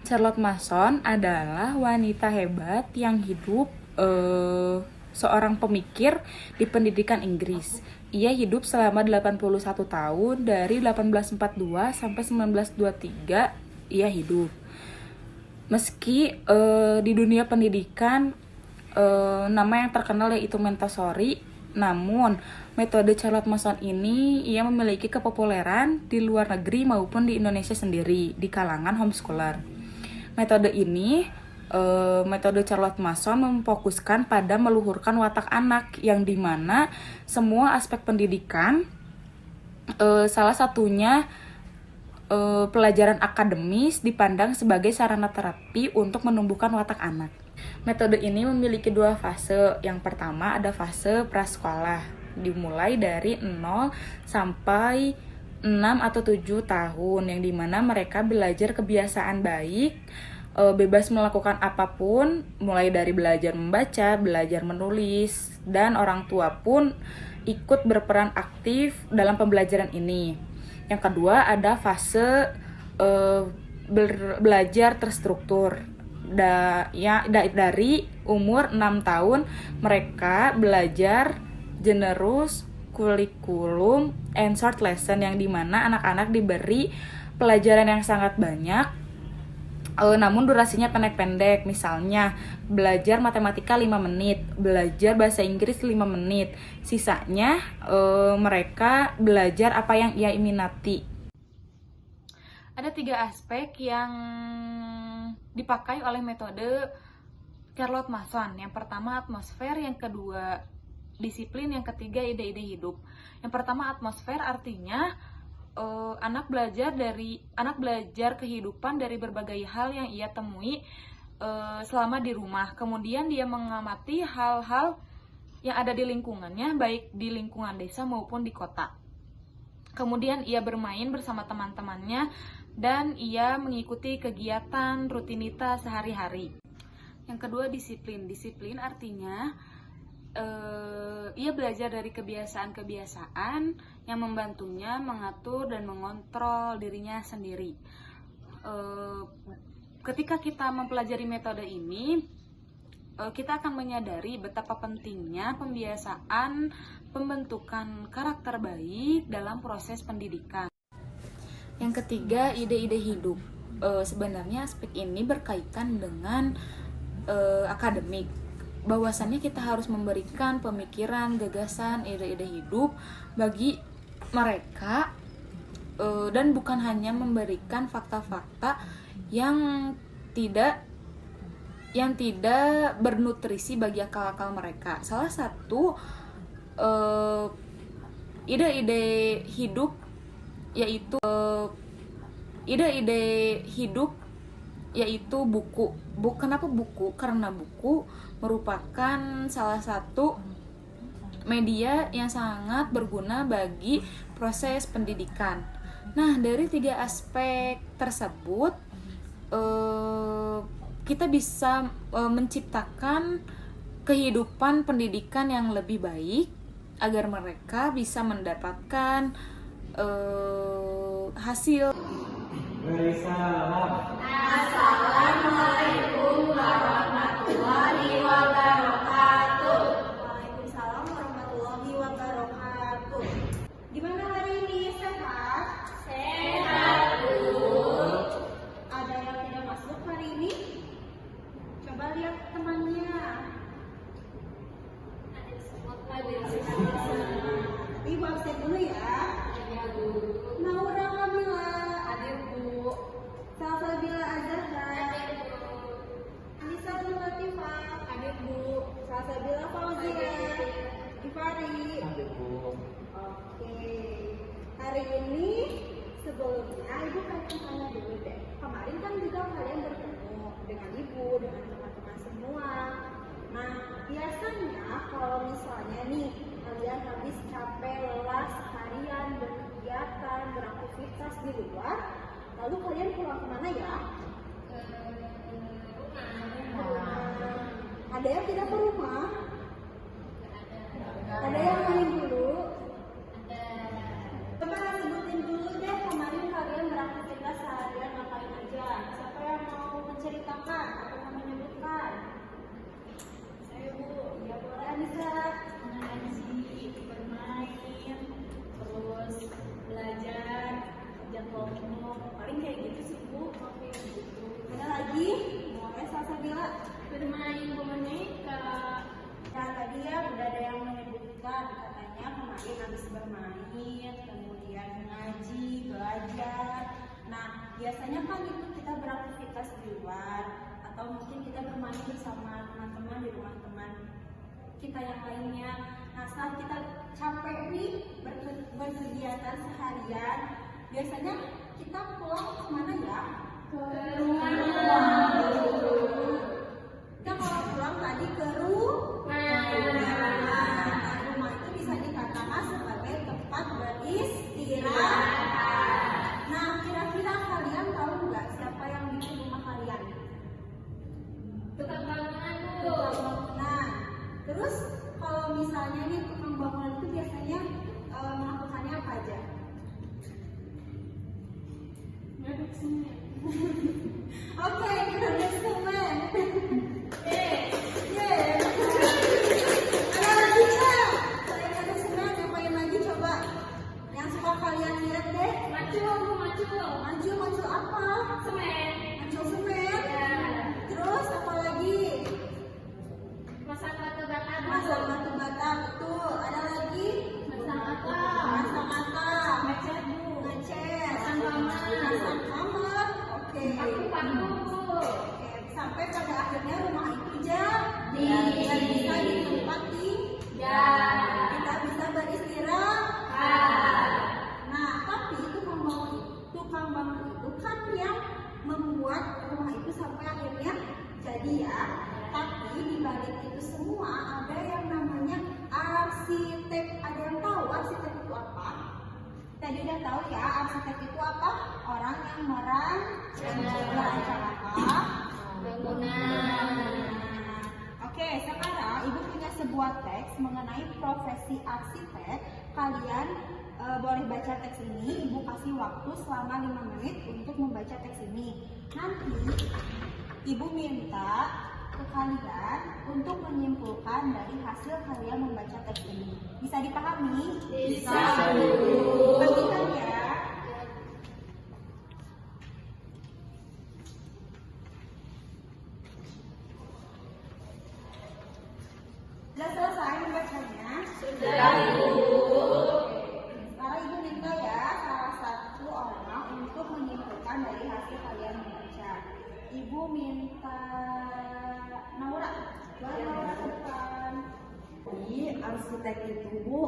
Charlotte Mason adalah wanita hebat yang hidup seorang pemikir di pendidikan Inggris. Ia hidup selama 81 tahun dari 1842 sampai 1923 ia hidup. Meski di dunia pendidikan nama yang terkenal yaitu Montessori, namun metode Charlotte Mason ini ia memiliki kepopuleran di luar negeri maupun di Indonesia sendiri di kalangan homeschooler. Metode ini, metode Charlotte Mason memfokuskan pada meluhurkan watak anak yang dimana semua aspek pendidikan, salah satunya pelajaran akademis dipandang sebagai sarana terapi untuk menumbuhkan watak anak. Metode ini memiliki dua fase. Yang pertama ada fase prasekolah, dimulai dari 0 sampai 6 atau 7 tahun, yang dimana mereka belajar kebiasaan baik, bebas melakukan apapun, mulai dari belajar membaca, belajar menulis, dan orang tua pun ikut berperan aktif dalam pembelajaran ini. Yang kedua ada fase belajar terstruktur. Dari umur 6 tahun mereka belajar generus kurikulum and short lesson, yang dimana anak-anak diberi pelajaran yang sangat banyak, namun durasinya pendek-pendek. Misalnya belajar matematika 5 menit, belajar bahasa Inggris 5 menit, sisanya mereka belajar apa yang ia minati. Ada 3 aspek yang dipakai oleh metode Charlotte Mason. Yang pertama atmosfer, yang kedua disiplin, yang ketiga ide-ide hidup. Yang pertama atmosfer artinya anak belajar kehidupan dari berbagai hal yang ia temui selama di rumah. Kemudian dia mengamati hal-hal yang ada di lingkungannya, baik di lingkungan desa maupun di kota. Kemudian ia bermain bersama teman-temannya dan ia mengikuti kegiatan rutinitas sehari-hari. Yang kedua disiplin. Disiplin artinya ia belajar dari kebiasaan-kebiasaan yang membantunya mengatur dan mengontrol dirinya sendiri. Ketika kita mempelajari metode ini, kita akan menyadari betapa pentingnya pembiasaan pembentukan karakter baik dalam proses pendidikan. Yang ketiga, ide-ide hidup. Sebenarnya aspek ini berkaitan dengan akademik. Bahwasannya kita harus memberikan pemikiran, gagasan, ide-ide hidup bagi mereka, dan bukan hanya memberikan fakta-fakta yang tidak bernutrisi bagi akal-akal mereka. Salah satu ide-ide hidup yaitu buku. Kenapa buku? Karena buku merupakan salah satu media yang sangat berguna bagi proses pendidikan. Nah, dari 3 aspek tersebut kita bisa menciptakan kehidupan pendidikan yang lebih baik agar mereka bisa mendapatkan hasil. Assalamualaikum warahmatullahi wabarakatuh. Waalaikumsalam warahmatullahi wabarakatuh. Gimana hari ini? Sehat? Sehat, Bu. Ada yang tidak masuk hari ini? Coba lihat temannya. Ibu absen dulu ya. Naura Kamila. Hadir, Bu. Salsabila Azahra. Hadir, Bu. Anissa Latifah. Hadir, Bu. Salsabila Fauzia. Ifari. Hadir, Bu. Oke. Hari ini sebelumnya Ibu pengen tanya dulu deh. Kemarin kan juga kalian bertemu dengan Ibu, dengan teman-teman semua. Nah, biasanya kalau misalnya nih kalian habis capek, lelah seharian berkegiatan, beraktivitas di luar, lalu kalian pulang kemana ya? Ke rumah. Ada yang tidak ke rumah? Ada yang main dulu? Coba sebutin dulu deh kemarin kalian beraktivitas seharian ngapain aja. Siapa yang mau bermain boneka. Ya tadi ya udah ada yang menyebutkan katanya kemarin habis bermain, kemudian ngaji, belajar. Nah biasanya kan itu kita beraktivitas di luar atau mungkin kita bermain bersama teman-teman di rumah teman kita yang lainnya. Nah saat kita capek nih berkegiatan seharian, biasanya kita pulang kemana ya? Ke rumah. Kita kalau pulang tadi ke rumah. Nah, rumah itu bisa dikatakan sebagai tempat beristirahat. Nah, kira-kira kalian tahu nggak siapa yang bikin rumah kalian? Tukang bangunan, Bu. Tukang bangunan. Terus kalau misalnya nih tukang bangunan itu biasanya melakukannya apa aja? Ngaduk semen. Oke, ngaduk semen. Ada lagi nggak? Selain ngaduk semen, ngapain lagi coba? Yang suka kalian lihat deh. Mancul apa? Semen. Mancul semen. Ya. Terus apa lagi? Masak batu bata, betul. Ada lagi? Masak mata. Ngecat, Bu. Pasang kamar. Oke. Paku. Oke. Sampai pada akhirnya rumah itu jadi dan bisa ditempati. Kita bisa beristirahat. Nah, tapi tukang bangun itu kan yang membuat rumah itu sampai akhirnya jadi ya. Tapi di balik itu semua ada yang namanya arsitek. Ada yang tahu arsitek itu apa? Tadi udah tahu ya, arsitek itu apa? Orang yang merancang bangunan. Oke, sekarang Ibu punya sebuah teks mengenai profesi arsitek. Kalian boleh baca teks ini. Ibu kasih waktu selama 5 menit untuk membaca teks ini. Nanti Ibu minta ke kalian untuk menyimpulkan dari hasil kalian membaca teks ini. Bisa dipahami? Bisa. Bagikan ya. Sudah selesai membacanya? Sudah, Ibu. Sekarang Ibu minta ya salah satu orang untuk menyimpulkan dari hasil kalian membaca. Ibu minta Naura. Naura ke depan. Jadi arsitek itu Bu,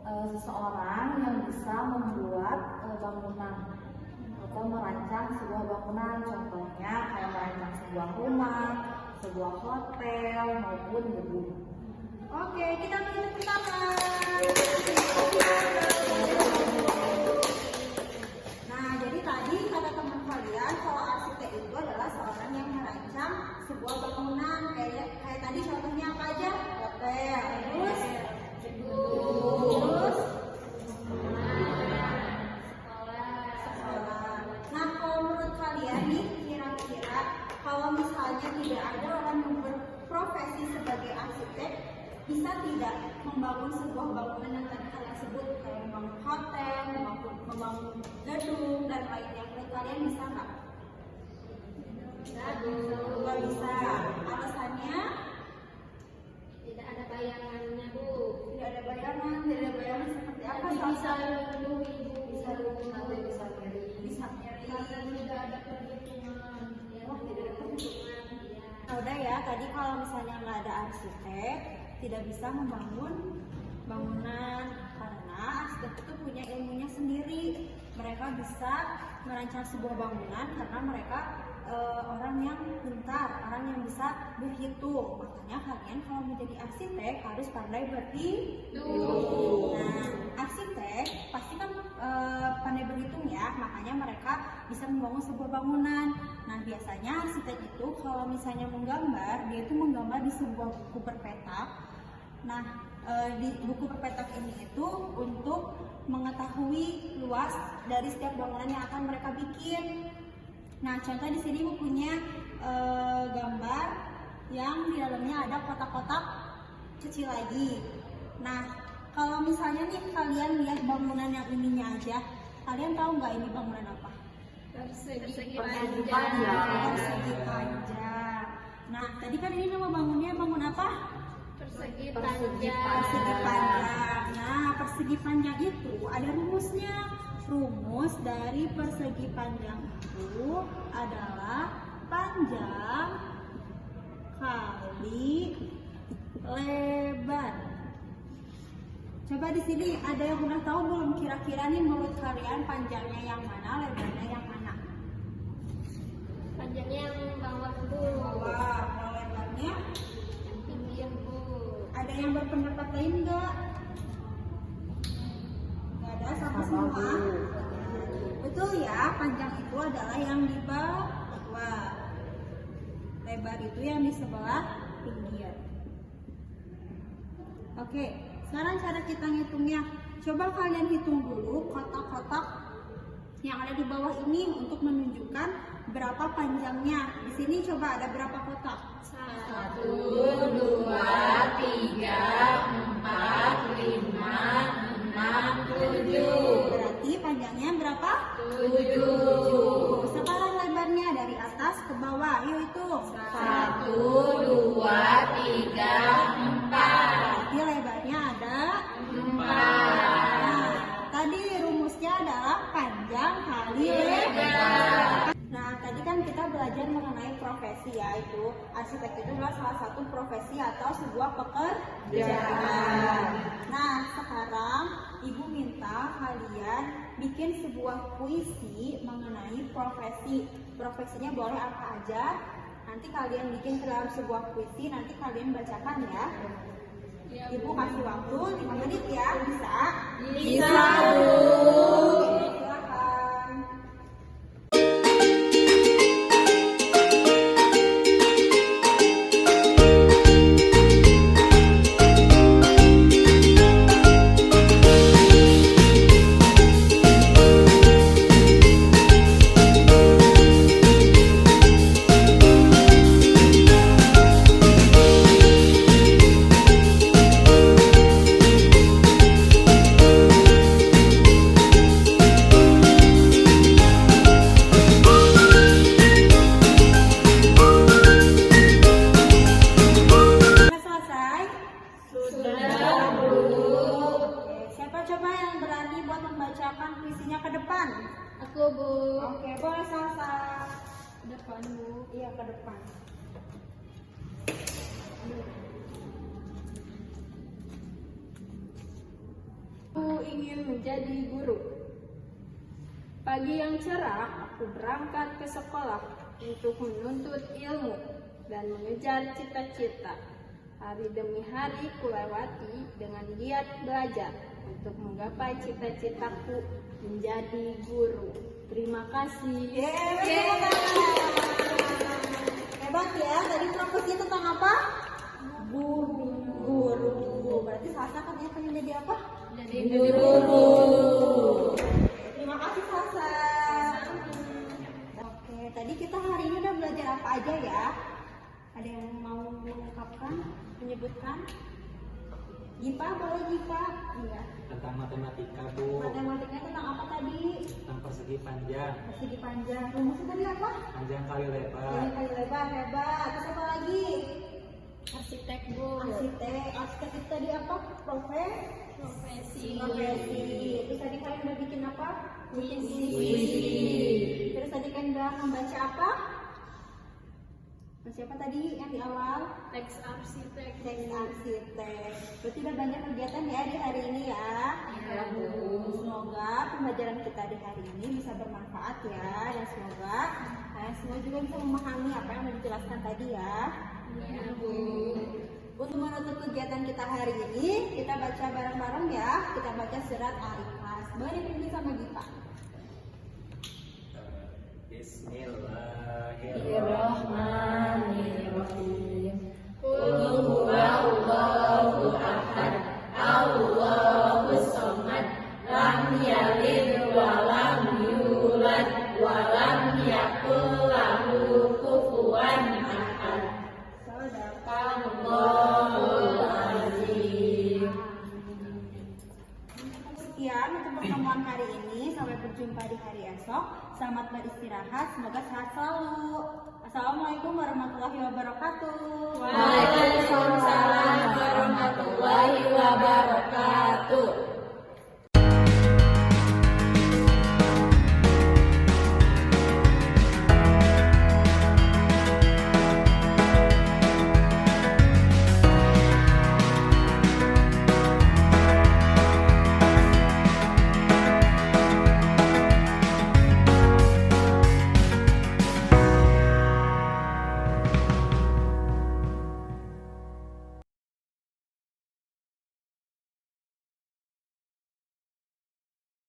seseorang yang bisa membuat bangunan atau merancang sebuah bangunan. Contohnya kayak merancang sebuah rumah, sebuah hotel maupun gedung. Oke, kita beri tepuk tangan. Nah, jadi tadi kata teman kalian kalau arsitek itu adalah seorang yang merancang sebuah bangunan. Kayak tadi contohnya apa aja? Hotel. Terus sekolah. Nah, kalau menurut kalian nih, kira-kira kalau misalnya tidak ada orang yang berprofesi sebagai arsitek, bisa tidak membangun sebuah bangunan yang tadi kalian sebut, kayak membangun hotel, membangun gedung dan lainnya? Menurut kalian bisa nggak? Nggak bisa. Alasannya? Tidak ada bayangannya, Bu. Tidak ada bayangan seperti apa? Bisa dulu, Ibu. Bisa miring. Karena tidak ada perhitungan. Oh, tidak ada perhitungan. Nah, udah ya. Tadi kalau misalnya nggak ada arsitek, tidak bisa membangun bangunan karena arsitek itu punya ilmunya sendiri. Mereka bisa merancang sebuah bangunan karena mereka orang yang pintar, orang yang bisa berhitung. Makanya kalian kalau menjadi arsitek harus pandai berhitung. Nah, arsitek pasti kan pandai berhitung ya, makanya mereka bisa membangun sebuah bangunan. Nah, biasanya arsitek itu kalau misalnya menggambar, dia itu menggambar di sebuah buku berpetak. Nah, di buku berpetak ini itu untuk mengetahui luas dari setiap bangunan yang akan mereka bikin. Nah, contoh di sini Ibu punya gambar yang di dalamnya ada kotak-kotak kecil lagi. Nah, kalau misalnya nih kalian lihat bangunan yang ininya aja, kalian tahu nggak ini bangunan apa? Persegi panjang. Nah, tadi kan ini nama bangunnya bangun apa? Persegi Persegi panjang. panjang. Nah, persegi panjang itu ada rumusnya. Rumus dari persegi panjang itu adalah panjang kali lebar. Coba di sini ada yang udah tahu belum kira-kira nih menurut kalian panjangnya yang mana, lebarnya yang mana? Panjangnya yang bawah bu. Wah, kalau lebarnya Yang tinggi yang bu. ada yang berpendapat lain enggak? Enggak ada, sama semua. Betul ya, panjang itu adalah yang di bawah. Lebar itu yang di sebelah pinggir. Oke, sekarang cara kita ngitungnya. Coba kalian hitung dulu kotak-kotak yang ada di bawah ini untuk menunjukkan berapa panjangnya. Di sini coba ada berapa kotak? 1, 2, 3, 4, 5, 6, 7. Berarti panjangnya berapa? 7. Sekarang lebarnya dari atas ke bawah. Yuk hitung. 1, 2, 3, 4. Berarti lebarnya ada 4. Nah, tadi rumusnya adalah panjang kali lebar. Nah, tadi kan kita belajar mengenai profesi ya, itu arsitek itu adalah salah satu profesi atau sebuah pekerjaan. Nah, sekarang Ibu minta kalian bikin sebuah puisi mengenai profesi. Profesinya boleh apa aja. Nanti kalian bikin ke dalam sebuah puisi, nanti kalian bacakan ya. Ibu kasih waktu 5 menit ya, bisa? Bisa, Bu. Silakan. Sudah selesai? Sudah, Bu. Oke, siapa coba yang berani buat membacakan puisinya ke depan? Aku, Bu. Oke, boleh Salsa. Depan, Bu. Iya, ke depan. Aku ingin menjadi guru. Pagi yang cerah, aku berangkat ke sekolah untuk menuntut ilmu dan mengejar cita-cita. Hari demi hari kulewati dengan giat belajar untuk menggapai cita-citaku menjadi guru. Terima kasih. Hebat ya, tadi profesi tentang apa? Guru. Guru. Berarti Salsa katanya pengen jadi apa? Jadi guru. Terima kasih Salsa. Oke, tadi kita hari ini udah belajar apa aja ya? Ada yang mau mengungkapkan, menyebutkan? Gipa, boleh Gipa? Iya. Tentang matematika, Bu. Matematikanya tentang apa tadi? Tentang persegi panjang, Persegi panjang. Rumusnya tadi apa? panjang kali lebar. Ini kali lebar, hebat. Terus apa lagi? Arsitek, Bu. Arsitek. Arsitek itu tadi apa? Profesi. Profesi. Terus tadi kalian udah bikin apa? Puisi. Terus tadi kalian udah membaca apa? Siapa tadi yang di awal? Teks arsitek. Teks arsitek. Berarti udah banyak kegiatan ya di hari ini ya. Iya, Bu. Semoga pembelajaran kita di hari ini bisa bermanfaat ya, dan semoga kalian semua juga bisa memahami apa yang udah dijelaskan tadi ya. Iya, Bu. Untuk menutup kegiatan kita hari ini, kita baca bareng-bareng ya. Kita baca surat Al-Ikhlas. Boleh dipimpin sama Gipa. Bismillahirrahmanirrahim. Qul huwallahu ahad. Allahus samad. Lam yalid wa lam yulad wa lam yakul lahu kufuwan ahad. Sadaqallahul azim. Sekian untuk pertemuan hari ini. Sampai berjumpa di hari esok. Selamat beristirahat. Semoga sehat selalu. Assalamualaikum. Assalamualaikum warahmatullahi wabarakatuh. Waalaikumsalam